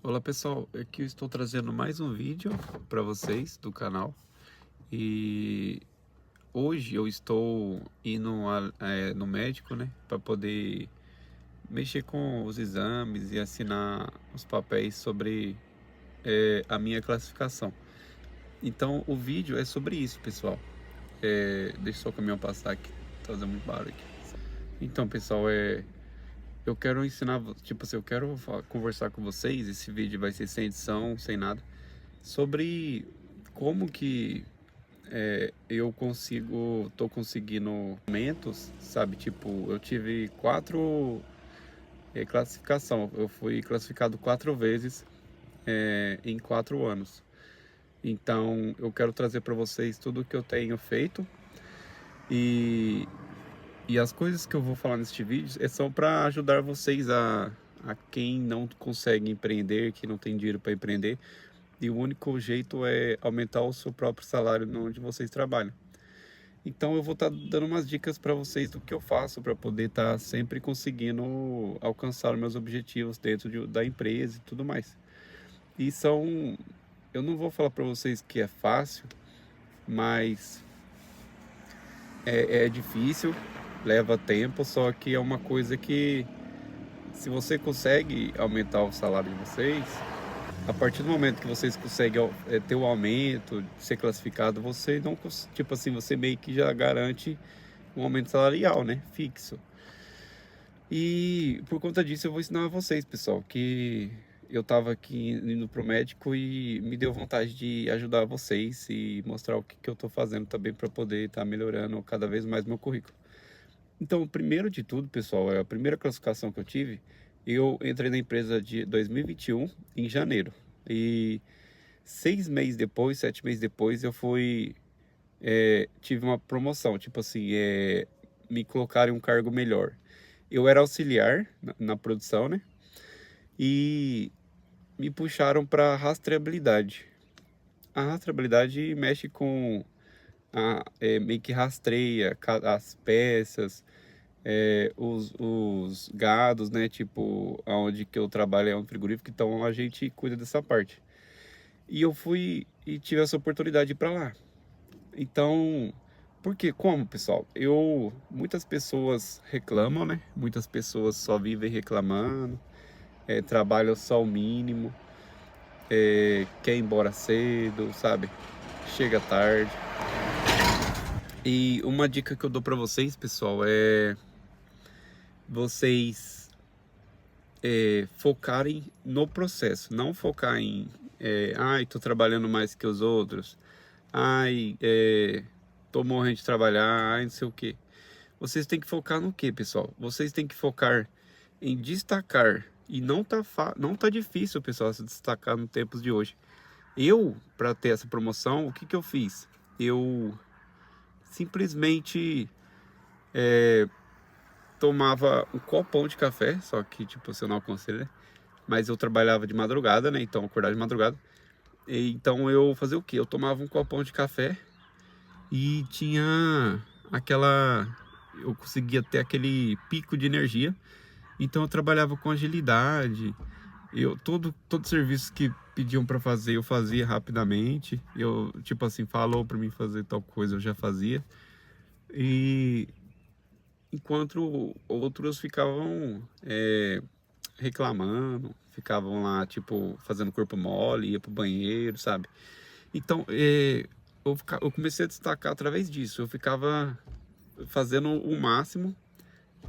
Olá pessoal, aqui eu estou trazendo mais um vídeo para vocês do canal e hoje eu estou indo no médico, né, para poder mexer com os exames e assinar os papéis sobre a minha classificação. Então o vídeo é sobre isso, pessoal. Deixa só o caminhão passar aqui, tá fazendo muito barulho aqui. Então pessoal, eu quero ensinar, tipo assim, eu quero conversar com vocês. Esse vídeo vai ser sem edição, sem nada, sobre como que tô conseguindo aumentos, sabe? Tipo, eu tive quatro classificação, eu fui classificado 4 vezes em 4 anos. Então, eu quero trazer para vocês tudo o que eu tenho feito e, e as coisas que eu vou falar neste vídeo são para ajudar vocês a quem não consegue empreender, que não tem dinheiro para empreender. E o único jeito é aumentar o seu próprio salário onde vocês trabalham. Então eu vou estar dando umas dicas para vocês do que eu faço para poder estar sempre conseguindo alcançar os meus objetivos dentro da empresa e tudo mais. E eu não vou falar para vocês que é fácil, mas é difícil, leva tempo, só que é uma coisa que, se você consegue aumentar o salário de vocês, a partir do momento que vocês conseguem ter o aumento, ser classificado, você não, tipo assim, você meio que já garante um aumento salarial, né? Fixo. E por conta disso eu vou ensinar a vocês, pessoal, que eu tava aqui indo pro médico e me deu vontade de ajudar vocês e mostrar o que eu tô fazendo também para poder estar melhorando cada vez mais meu currículo. Então, o primeiro de tudo, pessoal, é a primeira classificação que eu tive. Eu entrei na empresa de 2021 em janeiro. E 6 meses depois, 7 meses depois, tive uma promoção. Tipo assim, me colocaram em um cargo melhor. Eu era auxiliar na produção, né? E me puxaram para rastreabilidade. A rastreabilidade mexe com meio que rastreia as peças, os gados, né? Tipo, aonde que eu trabalho é um frigorífico, então a gente cuida dessa parte. E eu fui e tive essa oportunidade de ir para lá. Então, porque como, pessoal? Muitas pessoas reclamam, né? Muitas pessoas só vivem reclamando, trabalham só o mínimo, quer ir embora cedo, sabe? Chega tarde. E uma dica que eu dou para vocês, pessoal, é vocês focarem no processo, não focar em ai, tô trabalhando mais que os outros, ai, tô morrendo de trabalhar, ai, não sei o que. Vocês têm que focar no que, pessoal? Vocês têm que focar em destacar. E não tá difícil, pessoal, se destacar no tempos de hoje. Para ter essa promoção, o que eu fiz? Eu simplesmente tomava um copão de café, só que, tipo, você não aconselha, né? Mas eu trabalhava de madrugada, né? Então, eu acordava de madrugada. Então, eu fazia o quê? Eu tomava um copão de café e tinha aquela... Eu conseguia ter aquele pico de energia. Então, eu trabalhava com agilidade. Todo serviço que pediam para fazer, eu fazia rapidamente. Eu, tipo assim, falou para mim fazer tal coisa, eu já fazia. E enquanto outros ficavam reclamando, ficavam lá, tipo, fazendo corpo mole, ia pro banheiro, sabe? Então, eu comecei a destacar através disso. Eu ficava fazendo o máximo,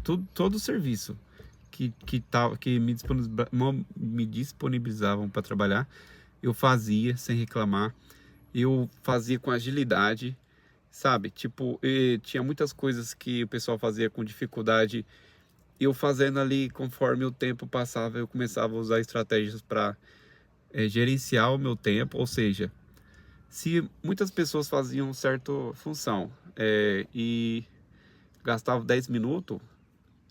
todo o serviço que me disponibilizavam para trabalhar, eu fazia sem reclamar. Eu fazia com agilidade, sabe? Tipo, tinha muitas coisas que o pessoal fazia com dificuldade. Eu fazendo ali, conforme o tempo passava, eu começava a usar estratégias para gerenciar o meu tempo. Ou seja, se muitas pessoas faziam certa função e gastavam 10 minutos,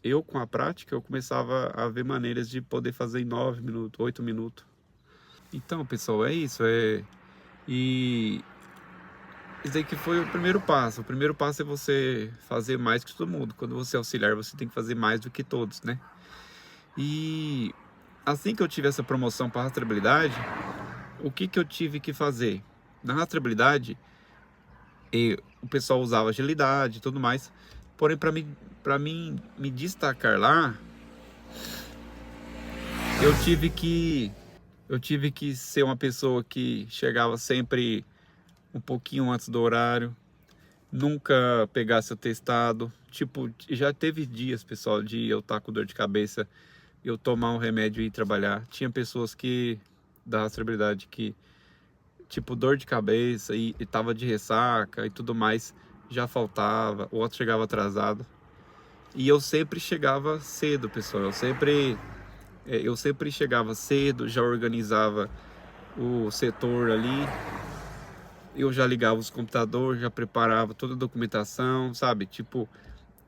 eu, com a prática, eu começava a ver maneiras de poder fazer em 9 minutos, 8 minutos. Então, pessoal, é isso. E esse daí que foi o primeiro passo. O primeiro passo é você fazer mais que todo mundo. Quando você é auxiliar, você tem que fazer mais do que todos, né? E assim que eu tive essa promoção para rastreabilidade, o que eu tive que fazer? Na rastreabilidade, o pessoal usava agilidade e tudo mais. Porém, para mim me destacar lá, eu tive que ser uma pessoa que chegava sempre um pouquinho antes do horário, nunca pegasse atestado. Tipo, já teve dias, pessoal, de eu estar com dor de cabeça, eu tomar um remédio e ir trabalhar. Tinha pessoas que da rastreabilidade que, tipo, dor de cabeça e tava de ressaca e tudo mais, já faltava, o outro chegava atrasado. E eu sempre chegava cedo, pessoal. Eu sempre chegava cedo, já organizava o setor ali. Eu já ligava os computadores, já preparava toda a documentação, sabe? Tipo,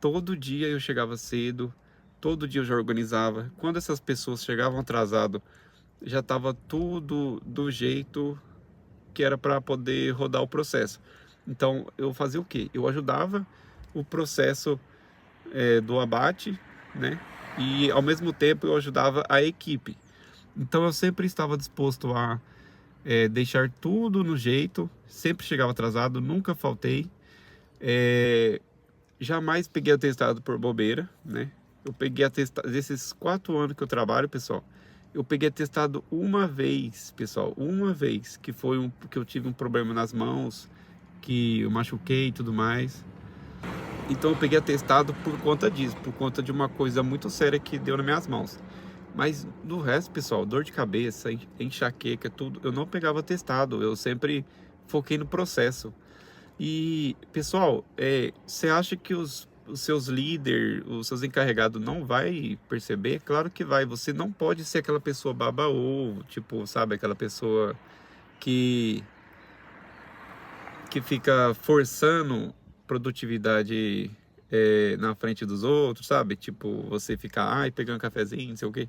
todo dia eu chegava cedo, todo dia eu já organizava. Quando essas pessoas chegavam atrasado, já estava tudo do jeito que era para poder rodar o processo. Então, eu fazia o quê? Eu ajudava o processo do abate, né? E ao mesmo tempo eu ajudava a equipe. Então eu sempre estava disposto a deixar tudo no jeito, sempre chegava atrasado, nunca faltei. Jamais peguei atestado por bobeira, né? Eu peguei atestado, desses 4 anos que eu trabalho, pessoal, eu peguei atestado uma vez, pessoal, uma vez, que foi porque eu tive um problema nas mãos, que eu machuquei e tudo mais. Então eu peguei atestado por conta disso, por conta de uma coisa muito séria que deu nas minhas mãos. Mas do resto, pessoal, dor de cabeça, enxaqueca, tudo, eu não pegava atestado, eu sempre foquei no processo. E, pessoal, você acha que os seus líderes, os seus encarregados não vai perceber? Claro que vai. Você não pode ser aquela pessoa baba-ovo, tipo, sabe, aquela pessoa que fica forçando produtividade na frente dos outros, sabe? Tipo, você ficar, ai, pegando um cafezinho, não sei o quê.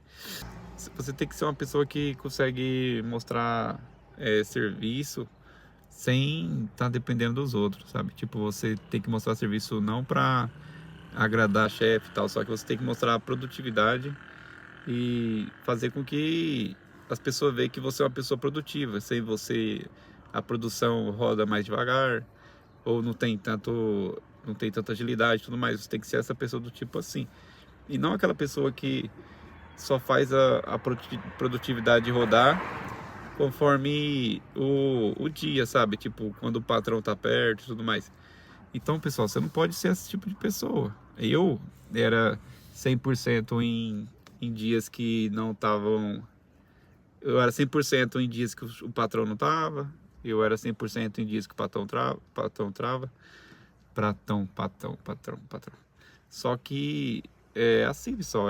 Você tem que ser uma pessoa que consegue mostrar serviço sem estar dependendo dos outros, sabe? Tipo, você tem que mostrar serviço não para agradar chefe e tal, só que você tem que mostrar produtividade e fazer com que as pessoas vejam que você é uma pessoa produtiva. Sem você, a produção roda mais devagar, ou não tem tanta agilidade e tudo mais. Você tem que ser essa pessoa do tipo assim. E não aquela pessoa que só faz a produtividade rodar conforme o dia, sabe? Tipo, quando o patrão tá perto e tudo mais. Então, pessoal, você não pode ser esse tipo de pessoa. Eu era 100% em dias que não estavam... Eu era 100% em dias que o patrão não tava. Eu era 100% em dias que o patrão trava. Patrão. Só que é assim, pessoal.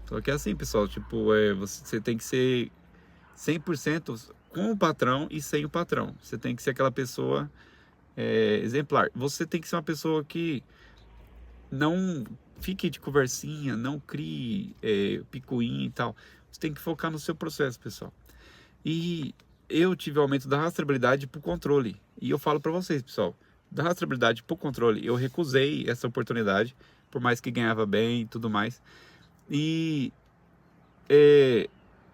Só que é assim, pessoal. Tipo, você tem que ser 100% com o patrão e sem o patrão. Você tem que ser aquela pessoa exemplar. Você tem que ser uma pessoa que não fique de conversinha, não crie picuinha e tal. Você tem que focar no seu processo, pessoal. E eu tive o aumento da rastreabilidade para o controle. E eu falo para vocês, pessoal, da rastreabilidade para o controle, eu recusei essa oportunidade, por mais que ganhava bem e tudo mais. E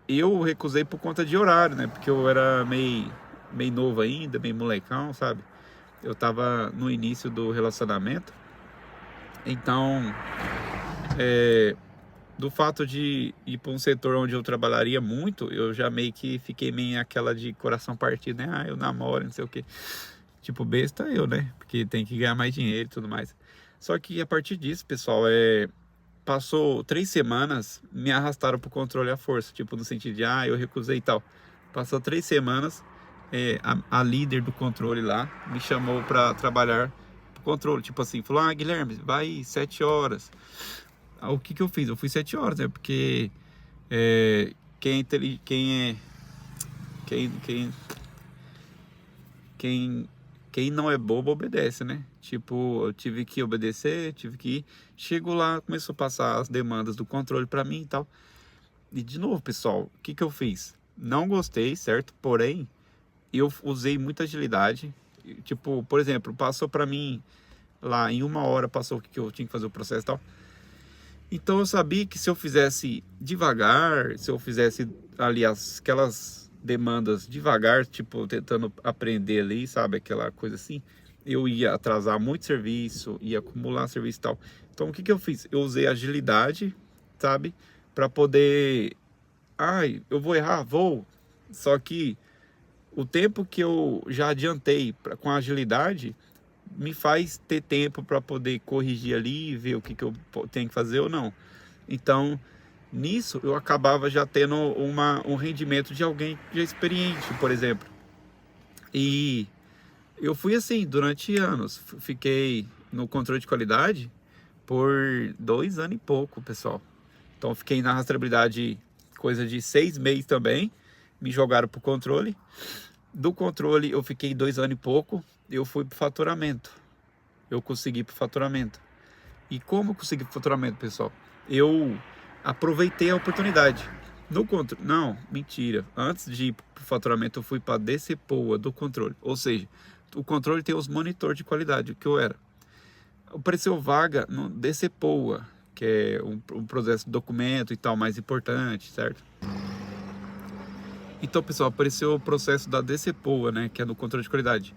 eu recusei por conta de horário, né? Porque eu era meio novo ainda, meio molecão, sabe? Eu tava no início do relacionamento. Então, do fato de ir para um setor onde eu trabalharia muito, eu já meio que fiquei meio aquela de coração partido, né? Ah, eu namoro, não sei o quê. Tipo, besta eu, né? Porque tem que ganhar mais dinheiro e tudo mais. Só que a partir disso, pessoal, passou 3 semanas, me arrastaram pro controle à força. Tipo, no sentido de, eu recusei e tal. Passou 3 semanas, a líder do controle lá me chamou para trabalhar pro controle. Tipo assim, falou, Guilherme, vai 7 horas. O que eu fiz? Eu fui 7 horas, né? Porque quem é inteligente, quem não é bobo obedece, né? Tipo, eu tive que obedecer, tive que ir. Chego lá, começou a passar as demandas do controle para mim e tal. E de novo, pessoal, o que eu fiz? Não gostei, certo? Porém, eu usei muita agilidade. Tipo, por exemplo, passou para mim lá em 1 hora, passou o que eu tinha que fazer o processo e tal. Então eu sabia que se eu fizesse devagar, se eu fizesse ali aquelas demandas devagar, tipo tentando aprender ali, sabe, aquela coisa assim, eu ia atrasar muito serviço, ia acumular serviço e tal. Então o que que eu fiz? Eu usei agilidade, sabe, para poder, ai, eu vou errar, vou. Só que o tempo que eu já adiantei com a agilidade me faz ter tempo para poder corrigir ali e ver o que que eu tenho que fazer ou não. Então, nisso eu acabava já tendo um rendimento de alguém já experiente, por exemplo. E eu fui assim durante anos. Fiquei no controle de qualidade por 2 anos e pouco, pessoal. Então, fiquei na rastreabilidade coisa de 6 meses também. Me jogaram pro controle. Do controle eu fiquei 2 anos e pouco. Eu fui pro faturamento. Eu consegui pro faturamento. E como eu consegui faturamento, pessoal? Eu aproveitei a oportunidade. No controle, não, mentira. Antes de ir para o faturamento, eu fui para a DCPOA do controle. Ou seja, o controle tem os monitores de qualidade, o que eu era. Apareceu vaga no DCPOA, que é um processo de documento e tal, mais importante, certo? Então, pessoal, apareceu o processo da DCPOA, né, que é no controle de qualidade.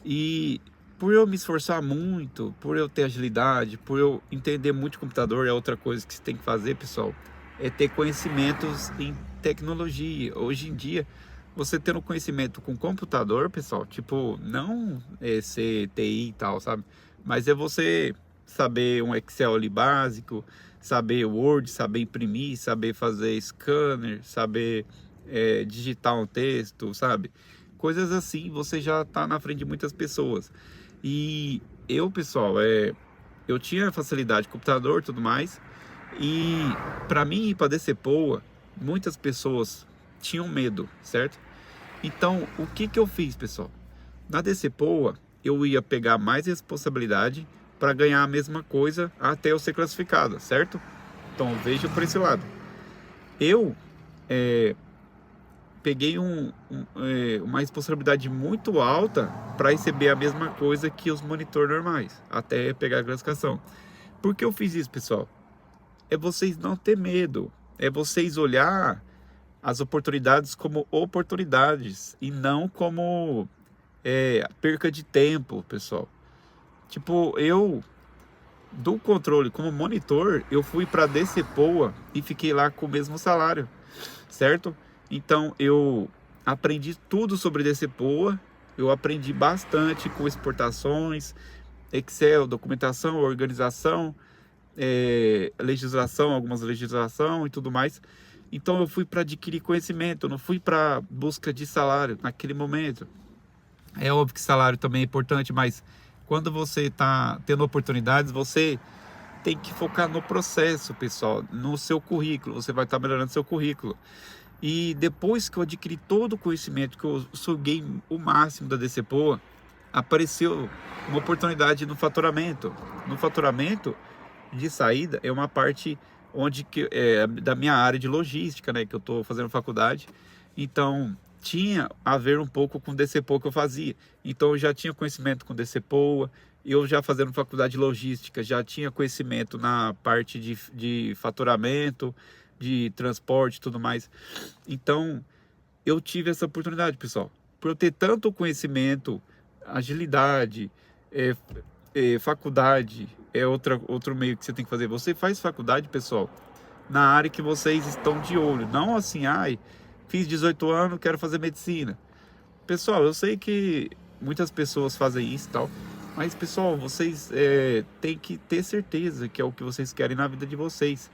E por eu me esforçar muito, por eu ter agilidade, por eu entender muito de computador, é outra coisa que você tem que fazer, pessoal, é ter conhecimentos em tecnologia. Hoje em dia, você tendo conhecimento com computador, pessoal, tipo, não é ser TI e tal, sabe? Mas é você saber um Excel ali básico, saber Word, saber imprimir, saber fazer scanner, saber digitar um texto, sabe? Coisas assim, você já tá na frente de muitas pessoas. E eu, pessoal, eu tinha facilidade com computador e tudo mais. E para mim ir para DCPOA, muitas pessoas tinham medo, certo? Então, o que que eu fiz, pessoal? Na DCPOA, eu ia pegar mais responsabilidade para ganhar a mesma coisa até eu ser classificado, certo? Então, veja por esse lado. Eu peguei uma responsabilidade muito alta para receber a mesma coisa que os monitores normais, até pegar a classificação. Por que eu fiz isso, pessoal? É vocês não ter medo, é vocês olhar as oportunidades como oportunidades e não como perca de tempo, pessoal. Tipo, eu do controle como monitor, eu fui para DCPOA e fiquei lá com o mesmo salário, certo? Então eu aprendi tudo sobre DCPOA, eu aprendi bastante com exportações, Excel, documentação, organização, legislação, algumas legislação e tudo mais. Então eu fui para adquirir conhecimento, eu não fui para busca de salário naquele momento. É óbvio que salário também é importante, mas quando você está tendo oportunidades, você tem que focar no processo, pessoal, no seu currículo. Você vai estar melhorando seu currículo. E depois que eu adquiri todo o conhecimento, que eu suguei o máximo da DCPOA, apareceu uma oportunidade no faturamento. No faturamento de saída é uma parte onde é da minha área de logística, né, que eu estou fazendo faculdade. Então tinha a ver um pouco com o DCPOA que eu fazia. Então eu já tinha conhecimento com DCPOA, eu já fazendo faculdade de logística, já tinha conhecimento na parte de faturamento, de transporte e tudo mais. Então eu tive essa oportunidade, pessoal. Por eu ter tanto conhecimento, agilidade, faculdade, outro meio que você tem que fazer. Você faz faculdade, pessoal, na área que vocês estão de olho. Não assim, ai, fiz 18 anos, quero fazer medicina. Pessoal, eu sei que muitas pessoas fazem isso e tal, mas, pessoal, vocês têm que ter certeza que é o que vocês querem na vida de vocês.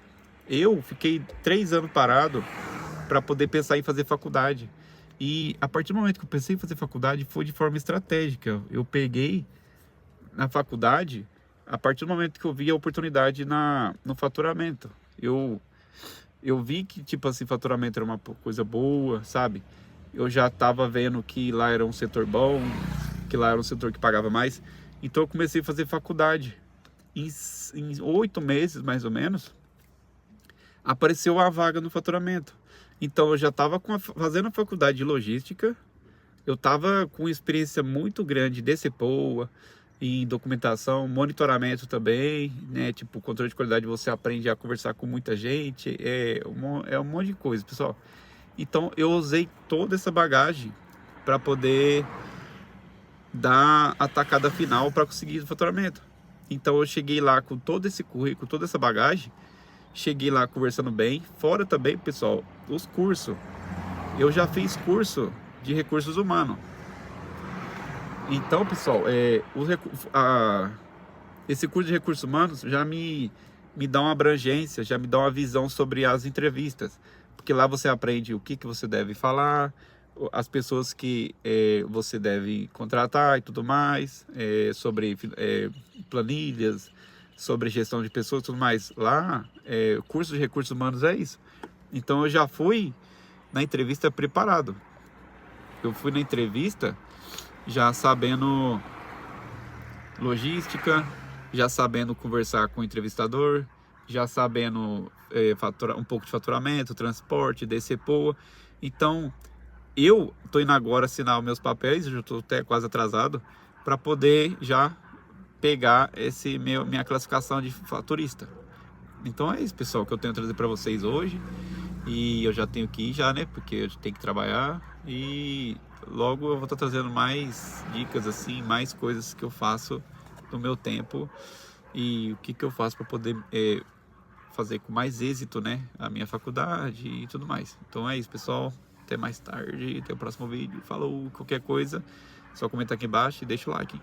Eu fiquei 3 anos parado para poder pensar em fazer faculdade. E a partir do momento que eu pensei em fazer faculdade, foi de forma estratégica. Eu peguei na faculdade, a partir do momento que eu vi a oportunidade no faturamento. Eu vi que, tipo assim, faturamento era uma coisa boa, sabe? Eu já estava vendo que lá era um setor bom, que lá era um setor que pagava mais. Então eu comecei a fazer faculdade. Em 8 meses, mais ou menos, apareceu a vaga no faturamento. Então eu já estava fazendo a faculdade de logística, eu estava com experiência muito grande de DCPOA, em documentação, monitoramento também, né? Tipo, controle de qualidade, você aprende a conversar com muita gente, é um monte de coisa, pessoal. Então, eu usei toda essa bagagem para poder dar a tacada final para conseguir o faturamento. Então, eu cheguei lá com todo esse currículo, toda essa bagagem, cheguei lá conversando bem. Fora também, pessoal, os cursos. Eu já fiz curso de recursos humanos. Então, pessoal, esse curso de recursos humanos já me dá uma abrangência, já me dá uma visão sobre as entrevistas. Porque lá você aprende o que você deve falar, as pessoas que você deve contratar e tudo mais, sobre planilhas, sobre gestão de pessoas e tudo mais. Lá, o curso de recursos humanos é isso. Então, eu já fui na entrevista preparado. Eu fui na entrevista já sabendo logística, já sabendo conversar com o entrevistador, já sabendo um pouco de faturamento, transporte, DCPOA. Então, eu estou indo agora assinar os meus papéis, eu estou até quase atrasado, para poder já pegar minha classificação de faturista. Então é isso, pessoal, que eu tenho a trazer para vocês hoje. E eu já tenho que ir já, né? Porque eu tenho que trabalhar. E logo eu vou estar trazendo mais dicas, assim, mais coisas que eu faço no meu tempo. E o que eu faço para poder fazer com mais êxito, né? A minha faculdade e tudo mais. Então é isso, pessoal. Até mais tarde. Até o próximo vídeo. Falou, qualquer coisa, só comenta aqui embaixo e deixa o like.